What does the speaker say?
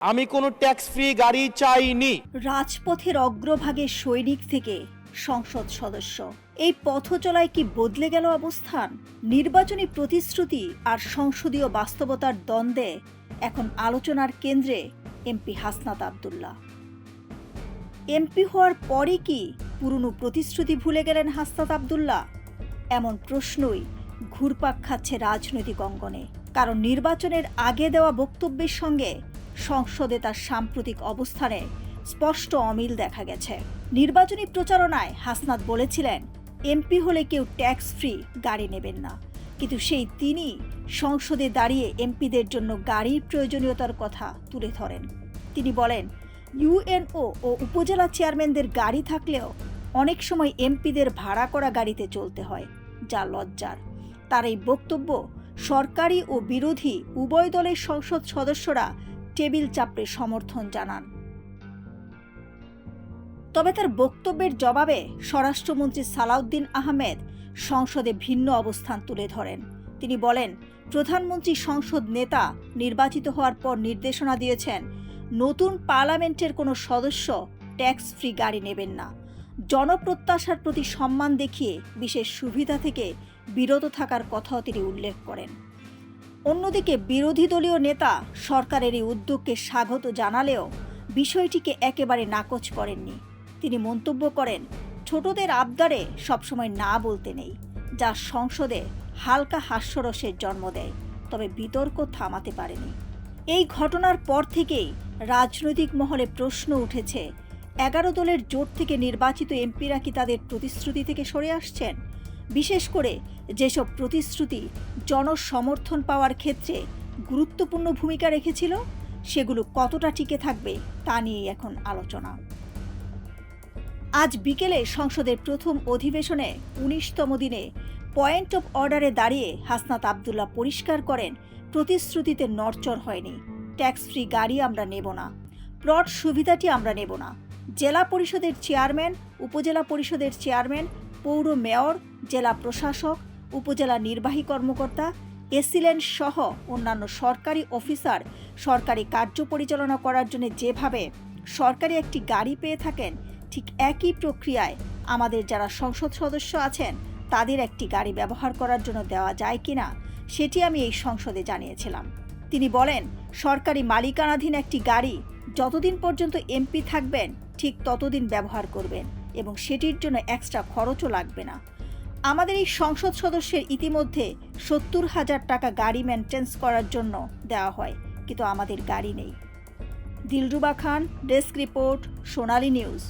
আমি কোনো tax free গাড়ি চাইনি। রাজপথের অগ্রভাগে সৈনিক থেকে সংসদ সদস্য, এই পথ চলায় কি বদলে গেল অবস্থান? নির্বাচনী প্রতিশ্রুতি আর সংসদীয় বাস্তবতার দ্বন্দ্বে এখন আলোচনার কেন্দ্রে এমপি হাসনাত আব্দুল্লাহ। এমপি হওয়ার পরই কি পুরনো প্রতিশ্রুতি ভুলে গেলেন হাসনাত আব্দুল্লাহ? এমন প্রশ্নই ঘুরপাক খাচ্ছে রাজনৈতিক অঙ্গনে, কারণ নির্বাচনের আগে দেওয়া বক্তব্যের সঙ্গে সংসদে তার সাম্প্রতিক অবস্থানে স্পষ্ট অমিল দেখা গেছে। নির্বাচনী প্রচারণায় হাসনাত বলেছিলেন এমপি হলে কেউ ট্যাক্স ফ্রি গাড়ি নেবেন না, কিন্তু সেই তিনি সংসদে দাঁড়িয়ে এমপিদের জন্য গাড়ির প্রয়োজনীয়তার কথা তুলে ধরেন। তিনি বলেন ইউএনও ও উপজেলা চেয়ারম্যানদের গাড়ি থাকলেও অনেক সময় এমপিদের ভাড়া করা গাড়িতে চলতে হয়, যা লজ্জার। তার এই বক্তব্য সরকারি ও বিরোধী উভয় দলের সংসদ সদস্যরা টেবিল চাপড়ে সমর্থন জানান। তবে তার বক্তব্যের জবাবে স্বরাষ্ট্রমন্ত্রী সালাউদ্দিন আহমেদ সংসদে ভিন্ন অবস্থান তুলে ধরেন। তিনি বলেন প্রধানমন্ত্রী সংসদ নেতা নির্বাচিত হওয়ার পর নির্দেশনা দিয়েছেন নতুন পার্লামেন্টের কোনো সদস্য ট্যাক্স ফ্রি গাড়ি নেবেন না। জনপ্রত্যাশার প্রতি সম্মান দেখিয়ে বিশেষ সুবিধা থেকে বিরত থাকার কথাও তিনি উল্লেখ করেন। অন্যদিকে বিরোধী দলীয় নেতা সরকারের এই উদ্যোগকে স্বাগত জানালেও বিষয়টিকে একেবারে নাকচ করেননি। তিনি মন্তব্য করেন ছোটদের আবদারে সবসময় না বলতে নেই, যা সংসদে হালকা হাস্যরসের জন্ম দেয়, তবে বিতর্ক থামাতে পারেনি। এই ঘটনার পর থেকেই রাজনৈতিক মহলে প্রশ্ন উঠেছে 11 দলের জোট থেকে নির্বাচিত এমপিরা কি তাদের প্রতিশ্রুতি থেকে সরে আসছেন? বিশেষ করে যেসব প্রতিশ্রুতি জনসমর্থন পাওয়ার ক্ষেত্রে গুরুত্বপূর্ণ ভূমিকা রেখেছিল, সেগুলো কতটা টিকে থাকবে তা নিয়েই এখন আলোচনা। আজ বিকেলে সংসদের প্রথম অধিবেশনে 19তম দিনে পয়েন্ট অফ অর্ডারে দাঁড়িয়ে হাসনাত আব্দুল্লাহ পরিষ্কার করেন প্রতিশ্রুতিতে নড়চড় হয়নি। ট্যাক্স ফ্রি গাড়ি আমরা নেব না, প্লট সুবিধাটি আমরা নেব না। জেলা পরিষদের চেয়ারম্যান, উপজেলা পরিষদের চেয়ারম্যান, পৌর মেয়র, জেলা প্রশাসক, উপজেলা নির্বাহী কর্মকর্তা, এসিল্যান্ড সহ অন্যান্য সরকারি অফিসার সরকারি কার্য পরিচালনা করার জন্য যেভাবে সরকারি একটি গাড়ি পেয়ে থাকেন, ঠিক একই প্রক্রিয়ায় আমাদের যারা সংসদ সদস্য আছেন তাদের একটি গাড়ি ব্যবহার করার জন্য দেওয়া যায় কিনা সেটি আমি এই সংসদে জানিয়েছিলাম। তিনি বলেন সরকারি মালিকানাধীন একটি গাড়ি যতদিন পর্যন্ত এমপি থাকবেন ঠিক ততদিন ব্যবহার করবেন এবং সেটির জন্য এক্সট্রা খরচও লাগবে না। আমাদের এই সংসদ সদস্যের ইতিমধ্যে 70,000 টাকা গাড়ি মেনটেন্স করার জন্য দেওয়া হয়, কিন্তু আমাদের গাড়ি নেই। দিলরুবা খান, ডেস্ক রিপোর্ট, সোনালী নিউজ।